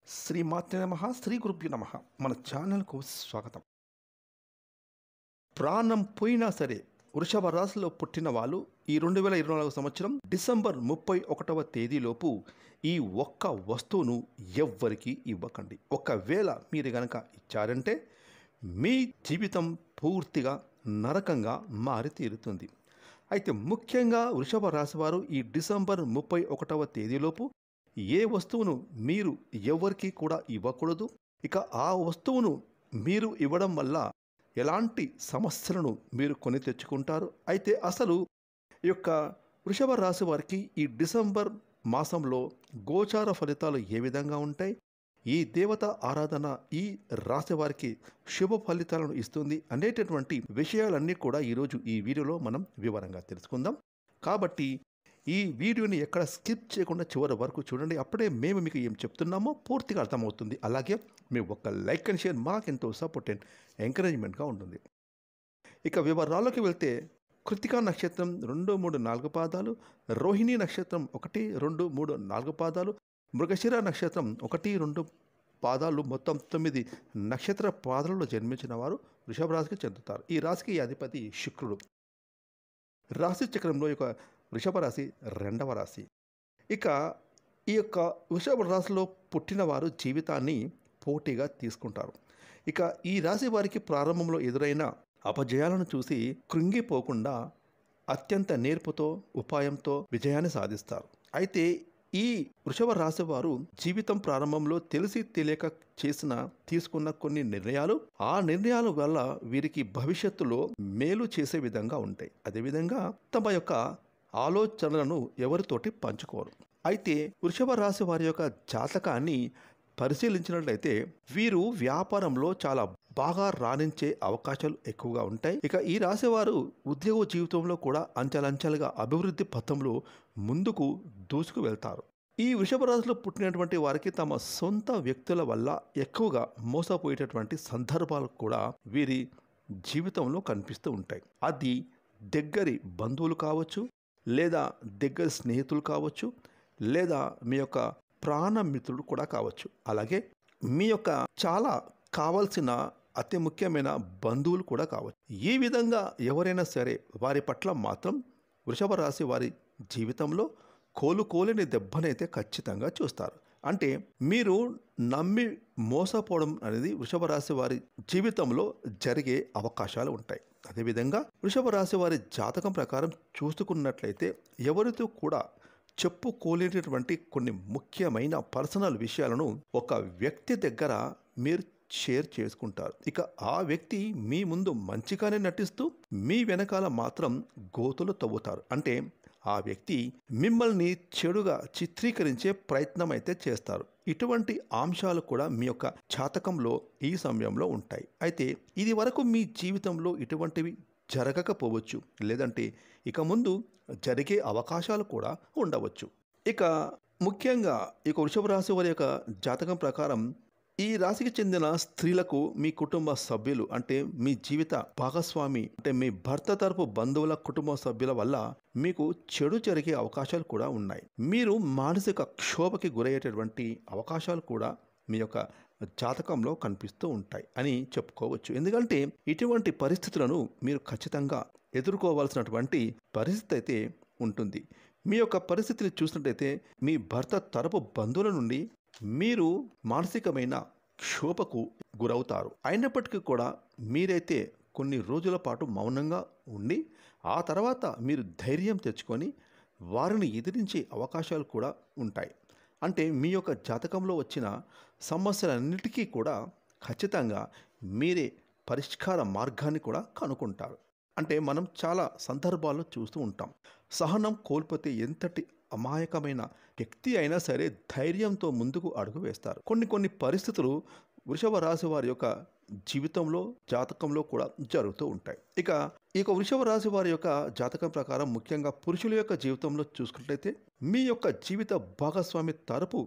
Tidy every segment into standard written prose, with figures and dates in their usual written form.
శ్రీమాత్రే నమః శ్రీ గురుభ్యో నమః మన ఛానల్కు స్వాగతం. ప్రాణం పోయినా సరే వృషభ రాశిలో పుట్టిన వాళ్ళు ఈ 2024 సంవత్సరం డిసెంబర్ 31వ తేదీలోపు ఈ ఒక్క వస్తువును ఎవ్వరికీ ఇవ్వకండి. ఒకవేళ మీరు గనక ఇచ్చారంటే మీ జీవితం పూర్తిగా నరకంగా మారి తీరుతుంది. అయితే ముఖ్యంగా వృషభ రాశి వారు ఈ డిసెంబర్ 31వ తేదీలోపు ఏ వస్తువును మీరు ఎవరికి కూడా ఇవ్వకూడదు. ఇక ఆ వస్తువును మీరు ఇవ్వడం వల్ల ఎలాంటి సమస్యలను మీరు కొని తెచ్చుకుంటారు. అయితే అసలు ఈ యొక్క వృషభ రాశి వారికి ఈ డిసెంబర్ మాసంలో గోచార ఫలితాలు ఏ విధంగా ఉంటాయి, ఈ దేవత ఆరాధన ఈ రాశి వారికి శుభ ఫలితాలను ఇస్తుంది అనేటటువంటి విషయాలన్నీ కూడా ఈరోజు ఈ వీడియోలో మనం వివరంగా తెలుసుకుందాం. కాబట్టి ఈ వీడియోని ఎక్కడ స్కిప్ చేయకుండా చివరి వరకు చూడండి. అప్పుడే మేము మీకు ఏం చెప్తున్నామో పూర్తిగా అర్థమవుతుంది. అలాగే మీ ఒక్క లైక్ అండ్ షేర్ మాకెంతో సపోర్ట్ అండ్ ఎంకరేజ్మెంట్గా ఉంటుంది. ఇక వివరాల్లోకి వెళ్తే కృతికా నక్షత్రం 2, 3, 4 పాదాలు, రోహిణి నక్షత్రం 1, 2, 3, 4 పాదాలు, మృగశిర నక్షత్రం 1, 2 పాదాలు, మొత్తం 9 నక్షత్ర పాదాలలో జన్మించిన వారు వృషభ రాశికి చెందుతారు. ఈ రాశికి అధిపతి శుక్రుడు. రాశి చక్రంలో యొక్క వృషభ రాశి 2వ రాశి. ఇక ఈ యొక్క వృషభ రాశిలో పుట్టిన వారు జీవితాన్ని పోటీగా తీసుకుంటారు. ఇక ఈ రాశి వారికి ప్రారంభంలో ఎదురైన అపజయాలను చూసి కృంగిపోకుండా అత్యంత నేర్పుతో ఉపాయంతో విజయాన్ని సాధిస్తారు. అయితే ఈ వృషభ రాశి వారు జీవితం ప్రారంభంలో తెలిసి తెలియక తీసుకున్న కొన్ని నిర్ణయాలు, ఆ నిర్ణయాల వల్ల వీరికి భవిష్యత్తులో మేలు చేసే విధంగా ఉంటాయి. అదేవిధంగా తమ యొక్క ఆలోచనలను ఎవరితోటి పంచుకోరు. అయితే వృషభ రాశి వారి యొక్క జాతకాన్ని పరిశీలించినట్లయితే వీరు వ్యాపారంలో చాలా బాగా రాణించే అవకాశాలు ఎక్కువగా ఉంటాయి. ఇక ఈ రాశి వారు ఉద్యోగ జీవితంలో కూడా అంచెలంచెలుగా అభివృద్ధి పథంలో ముందుకు దూసుకు వెళ్తారు. ఈ వృషభ రాశిలో పుట్టినటువంటి వారికి తమ సొంత వ్యక్తుల వల్ల ఎక్కువగా మోసపోయేటటువంటి సందర్భాలు కూడా వీరి జీవితంలో కనిపిస్తూ ఉంటాయి. అది దగ్గరి బంధువులు కావచ్చు, లేదా దగ్గర స్నేహితులు కావచ్చు, లేదా మీ యొక్క ప్రాణమిత్రుడు కూడా కావచ్చు. అలాగే మీ యొక్క చాలా కావాల్సిన అతి ముఖ్యమైన బంధువులు కూడా కావచ్చు. ఈ విధంగా ఎవరైనా సరే వారి పట్ల మాత్రం వృషభ రాశి వారి జీవితంలో కోలుకోలేని దెబ్బనైతే ఖచ్చితంగా చూస్తారు. అంటే మీరు నమ్మి మోసపోవడం అనేది వృషభ రాశి వారి జీవితంలో జరిగే అవకాశాలు ఉంటాయి. అదేవిధంగా వృషభ రాశి వారి జాతకం ప్రకారం చూసుకున్నట్లయితే ఎవరితో కూడా చెప్పుకోలేనటువంటి కొన్ని ముఖ్యమైన పర్సనల్ విషయాలను ఒక వ్యక్తి దగ్గర మీరు షేర్ చేసుకుంటారు. ఇక ఆ వ్యక్తి మీ ముందు మంచిగానే నటిస్తూ మీ వెనకాల మాత్రం గోతులు తవ్వుతారు. అంటే ఆ వ్యక్తి మిమ్మల్ని చెడుగా చిత్రీకరించే ప్రయత్నం అయితే చేస్తారు. ఇటువంటి అంశాలు కూడా మీ యొక్క జాతకంలో ఈ సమయంలో ఉంటాయి. అయితే ఇది వరకు మీ జీవితంలో ఇటువంటివి జరగకపోవచ్చు, లేదంటే ఇక ముందు జరిగే అవకాశాలు కూడా ఉండవచ్చు. ఇక ముఖ్యంగా ఇక వృషభ రాశి వారి యొక్క జాతకం ప్రకారం ఈ రాశికి చెందిన స్త్రీలకు మీ కుటుంబ సభ్యులు అంటే మీ జీవిత భాగస్వామి అంటే మీ భర్త తరపు బంధువుల కుటుంబ సభ్యుల వల్ల మీకు చెడు జరిగే అవకాశాలు కూడా ఉన్నాయి. మీరు మానసిక క్షోభకి గురయ్యేటటువంటి అవకాశాలు కూడా మీ యొక్క జాతకంలో కనిపిస్తూ ఉంటాయి అని చెప్పుకోవచ్చు. ఎందుకంటే ఇటువంటి పరిస్థితులను మీరు ఖచ్చితంగా ఎదుర్కోవాల్సినటువంటి పరిస్థితి అయితే ఉంటుంది. మీ యొక్క పరిస్థితిని చూసినట్టయితే మీ భర్త తరపు బంధువుల నుండి మీరు మానసికమైన క్షోభకు గురవుతారు. అయినప్పటికీ కూడా మీరైతే కొన్ని రోజుల పాటు మౌనంగా ఉండి ఆ తర్వాత మీరు ధైర్యం తెచ్చుకొని వారిని ఎదిరించే అవకాశాలు కూడా ఉంటాయి. అంటే మీ యొక్క జాతకంలో వచ్చిన సమస్యలన్నిటికీ కూడా ఖచ్చితంగా మీరే పరిష్కార మార్గాన్ని కూడా కనుక్కుంటారు. అంటే మనం చాలా సందర్భాల్లో చూస్తూ ఉంటాం. సహనం కోల్పోతే ఎంతటి అమాయకమైన వ్యక్తి అయినా సరే ధైర్యంతో ముందుకు అడుగు వేస్తారు. కొన్ని పరిస్థితులు వృషభ రాశి వారి యొక్క జీవితంలో జాతకంలో కూడా జరుగుతూ ఉంటాయి. ఇక వృషభ రాశి వారి యొక్క జాతకం ప్రకారం ముఖ్యంగా పురుషుల యొక్క జీవితంలో చూసుకున్నట్లయితే మీ యొక్క జీవిత భాగస్వామి తరపు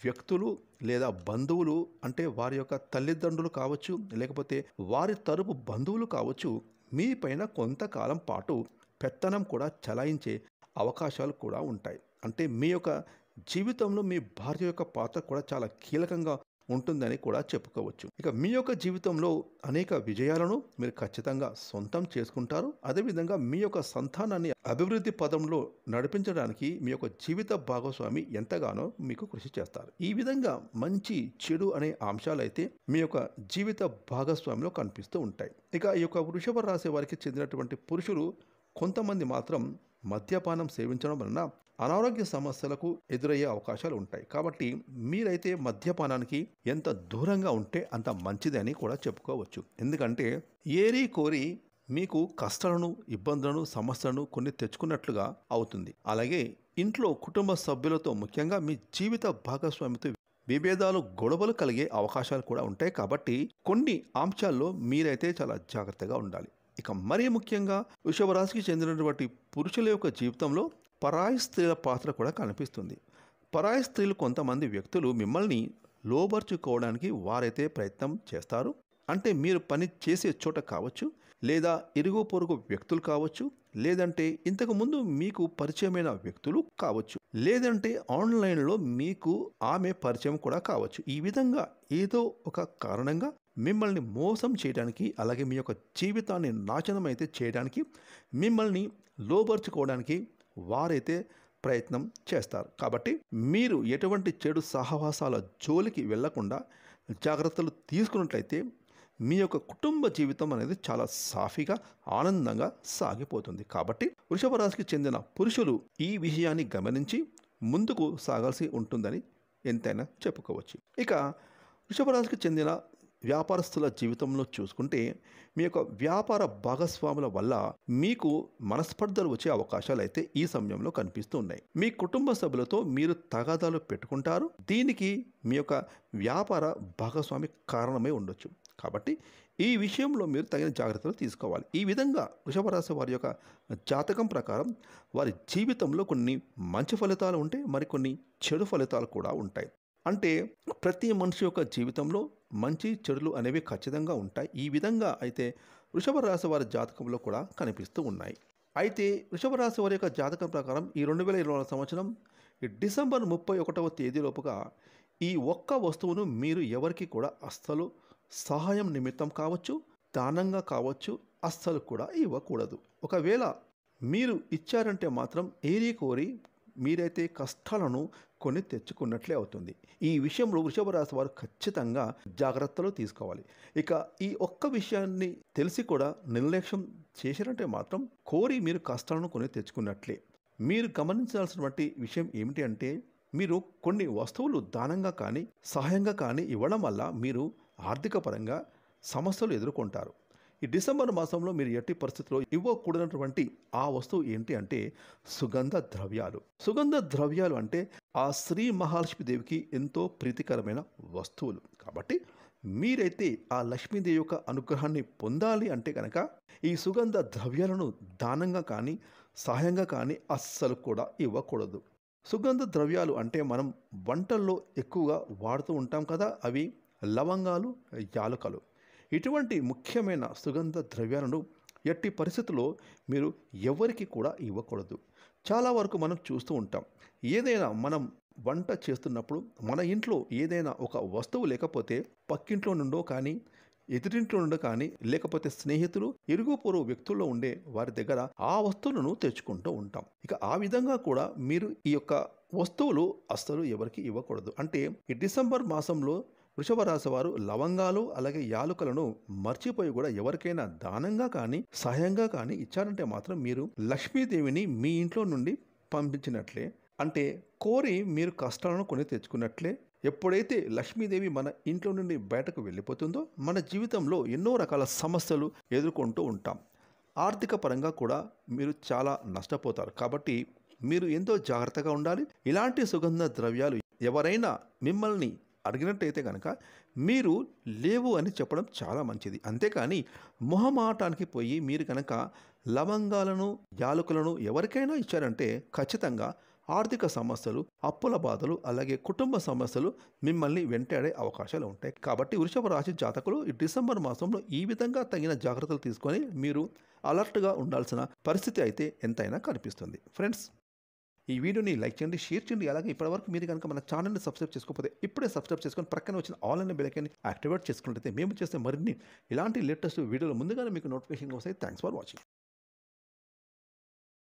వ్యక్తులు లేదా బంధువులు అంటే వారి యొక్క తల్లిదండ్రులు కావచ్చు, లేకపోతే వారి తరపు బంధువులు కావచ్చు, మీ పైన కొంతకాలం పాటు పెత్తనం కూడా చలాయించే అవకాశాలు కూడా ఉంటాయి. అంటే మీ యొక్క జీవితంలో మీ భార్య యొక్క పాత్ర కూడా చాలా కీలకంగా ఉంటుందని కూడా చెప్పుకోవచ్చు. ఇక మీ యొక్క జీవితంలో అనేక విజయాలను మీరు ఖచ్చితంగా సొంతం చేసుకుంటారు. అదేవిధంగా మీ యొక్క సంతానాన్ని అభివృద్ధి పదంలో నడిపించడానికి మీ యొక్క జీవిత భాగస్వామి ఎంతగానో మీకు కృషి చేస్తారు. ఈ విధంగా మంచి చెడు అనే అంశాలైతే మీ యొక్క జీవిత భాగస్వామిలో కనిపిస్తూ ఉంటాయి. ఇక ఈ యొక్క వృషభ రాశి వారికి చెందినటువంటి పురుషులు కొంతమంది మాత్రం మద్యపానం సేవించడం వలన అనారోగ్య సమస్యలకు ఎదురయ్యే అవకాశాలు ఉంటాయి. కాబట్టి మీరైతే మద్యపానానికి ఎంత దూరంగా ఉంటే అంత మంచిది అని కూడా చెప్పుకోవచ్చు. ఎందుకంటే ఏరి కోరి మీకు కష్టాలను, ఇబ్బందులను, సమస్యలను కొన్ని తెచ్చుకున్నట్లుగా అవుతుంది. అలాగే ఇంట్లో కుటుంబ సభ్యులతో, ముఖ్యంగా మీ జీవిత భాగస్వామితో విభేదాలు, గొడవలు కలిగే అవకాశాలు కూడా ఉంటాయి. కాబట్టి కొన్ని అంశాల్లో మీరైతే చాలా జాగ్రత్తగా ఉండాలి. ఇక మరీ ముఖ్యంగా వృషభ రాశికి చెందినటువంటి పురుషుల యొక్క జీవితంలో పరాయి స్త్రీల పాత్ర కూడా కనిపిస్తుంది. పరాయి స్త్రీలు కొంతమంది వ్యక్తులు మిమ్మల్ని లోబర్చుకోవడానికి వారైతే ప్రయత్నం చేస్తారు. అంటే మీరు పని చేసే చోట కావచ్చు, లేదా ఇరుగు పొరుగు వ్యక్తులు కావచ్చు, లేదంటే ఇంతకుముందు మీకు పరిచయమైన వ్యక్తులు కావచ్చు, లేదంటే ఆన్లైన్లో మీకు ఆమె పరిచయం కూడా కావచ్చు. ఈ విధంగా ఏదో ఒక కారణంగా మిమ్మల్ని మోసం చేయడానికి, అలాగే మీ యొక్క జీవితాన్ని నాశనం అయితే చేయడానికి, మిమ్మల్ని లోబర్చుకోవడానికి వారైతే ప్రయత్నం చేస్తారు. కాబట్టి మీరు ఎటువంటి చెడు సహవాసాల జోలికి వెళ్లకుండా జాగ్రత్తలు తీసుకున్నట్లయితే మీ యొక్క కుటుంబ జీవితం అనేది చాలా సాఫీగా, ఆనందంగా సాగిపోతుంది. కాబట్టి వృషభ రాశికి చెందిన పురుషులు ఈ విషయాన్ని గమనించి ముందుకు సాగాల్సి ఉంటుందని ఎంతైనా చెప్పుకోవచ్చు. ఇక వృషభ రాశికి చెందిన వ్యాపారస్తుల జీవితంలో చూసుకుంటే మీ యొక్క వ్యాపార భాగస్వాముల వల్ల మీకు మనస్పర్ధలు వచ్చే అవకాశాలు అయితే ఈ సమయంలో కనిపిస్తూ ఉన్నాయి. మీ కుటుంబ సభ్యులతో మీరు తగాదాలు పెట్టుకుంటారు. దీనికి మీ యొక్క వ్యాపార భాగస్వామి కారణమై ఉండొచ్చు. కాబట్టి ఈ విషయంలో మీరు తగిన జాగ్రత్తలు తీసుకోవాలి. ఈ విధంగా వృషభ రాశి వారి యొక్క జాతకం ప్రకారం వారి జీవితంలో కొన్ని మంచి ఫలితాలు ఉంటాయి, మరికొన్ని చెడు ఫలితాలు కూడా ఉంటాయి. అంటే ప్రతి మనిషి యొక్క జీవితంలో మంచి చెడులు అనేవి ఖచ్చితంగా ఉంటాయి. ఈ విధంగా అయితే వృషభ రాశి వారి జాతకంలో కూడా కనిపిస్తూ ఉన్నాయి. అయితే వృషభ రాశి వారి యొక్క జాతకం ప్రకారం ఈ 2024 సంవత్సరం డిసెంబర్ 31వ తేదీలోపుగా ఈ ఒక్క వస్తువును మీరు ఎవరికి కూడా అస్సలు సహాయం నిమిత్తం కావచ్చు, దానంగా కావచ్చు, అస్సలు కూడా ఇవ్వకూడదు. ఒకవేళ మీరు ఇచ్చారంటే మాత్రం ఏరి కోరి మీరైతే కష్టాలను కొని తెచ్చుకున్నట్లే అవుతుంది. ఈ విషయంలో వృషభ రాశి వారు ఖచ్చితంగా జాగ్రత్తలు తీసుకోవాలి. ఇక ఈ ఒక్క విషయాన్ని తెలిసి కూడా నిర్లక్ష్యం చేశారంటే మాత్రం కోరి మీరు కష్టాలను కొని తెచ్చుకున్నట్లే. మీరు గమనించాల్సినటువంటి విషయం ఏమిటి అంటే, మీరు కొన్ని వస్తువులు దానంగా కానీ, సహాయంగా కానీ ఇవ్వడం వల్ల మీరు ఆర్థిక పరంగా సమస్యలు ఎదుర్కొంటారు. ఈ డిసెంబర్ మాసంలో మీరు ఎట్టి పరిస్థితుల్లో ఇవ్వకూడనటువంటి ఆ వస్తువు ఏంటి అంటే సుగంధ ద్రవ్యాలు. సుగంధ ద్రవ్యాలు అంటే ఆ శ్రీ మహాలక్ష్మీదేవికి ఎంతో ప్రీతికరమైన వస్తువులు. కాబట్టి మీరైతే ఆ లక్ష్మీదేవి యొక్క అనుగ్రహాన్ని పొందాలి అంటే కనుక ఈ సుగంధ ద్రవ్యాలను దానంగా కానీ, సహాయంగా కానీ అస్సలు కూడా ఇవ్వకూడదు. సుగంధ ద్రవ్యాలు అంటే మనం వంటల్లో ఎక్కువగా వాడుతూ ఉంటాం కదా, అవి లవంగాలు, యాలకులు. ఇటువంటి ముఖ్యమైన సుగంధ ద్రవ్యాలను ఎట్టి పరిస్థితుల్లో మీరు ఎవరికి కూడా ఇవ్వకూడదు. చాలా వరకు మనం చూస్తూ ఉంటాం, ఏదైనా మనం వంట చేస్తున్నప్పుడు మన ఇంట్లో ఏదైనా ఒక వస్తువు లేకపోతే పక్కింట్లో నుండో కానీ, ఎదురింట్లో నుండో కానీ, లేకపోతే స్నేహితులు, ఇరుగు పొరుగు వ్యక్తుల్లో ఉండే వారి దగ్గర ఆ వస్తువులను తెచ్చుకుంటూ ఉంటాం. ఇక ఆ విధంగా కూడా మీరు ఈ యొక్క వస్తువులు అస్సలు ఎవరికి ఇవ్వకూడదు. అంటే ఈ డిసెంబర్ మాసంలో వృషభ రాశి వారు లవంగాలు అలాగే యాలకులను మర్చిపోయి కూడా ఎవరికైనా దానంగా కానీ, సహాయంగా కానీ ఇచ్చారంటే మాత్రం మీరు లక్ష్మీదేవిని మీ ఇంట్లో నుండి పంపించినట్లే. అంటే కోరి మీరు కష్టాలను కొని తెచ్చుకున్నట్లే. ఎప్పుడైతే లక్ష్మీదేవి మన ఇంట్లో నుండి బయటకు వెళ్ళిపోతుందో మన జీవితంలో ఎన్నో రకాల సమస్యలు ఎదుర్కొంటూ ఉంటాం. ఆర్థిక పరంగా కూడా మీరు చాలా నష్టపోతారు. కాబట్టి మీరు ఎంతో జాగ్రత్తగా ఉండాలి. ఇలాంటి సుగంధ ద్రవ్యాలు ఎవరైనా మిమ్మల్ని అడిగినట్టయితే కనుక మీరు లేవు అని చెప్పడం చాలా మంచిది. అంతేకాని మొహమాటానికి పోయి మీరు కనుక లవంగాలను, యాలకులను ఎవరికైనా ఇచ్చారంటే ఖచ్చితంగా ఆర్థిక సమస్యలు, అప్పుల బాధలు, అలాగే కుటుంబ సమస్యలు మిమ్మల్ని వెంటాడే అవకాశాలు ఉంటాయి. కాబట్టి వృషభ రాశి జాతకులు ఈ డిసెంబర్ మాసంలో ఈ విధంగా తగిన జాగ్రత్తలు తీసుకొని మీరు అలర్ట్గా ఉండాల్సిన పరిస్థితి అయితే ఎంతైనా కనిపిస్తుంది. ఫ్రెండ్స్, ఈ వీడియోని లైక్ చేయండి, షేర్ చేయండి. అలాగే ఇప్పటివరకు మీరు కనుక మన ఛానల్ని సబ్స్క్రైబ్ చేసుకోకపోతే ఇప్పుడే సబ్స్క్రైబ్ చేసుకొని ప్రక్కన వచ్చిన ఆల్ అనే బెల్ ఐకాన్ని యాక్టివేట్ చేసుకున్నట్లయితే మేము చేస్తే మరిన్ని ఇలాంటి లేటెస్ట్ వీడియోలు ముందుగానే మీకు నోటిఫికేషన్ వస్తాయి. Thanks for watching.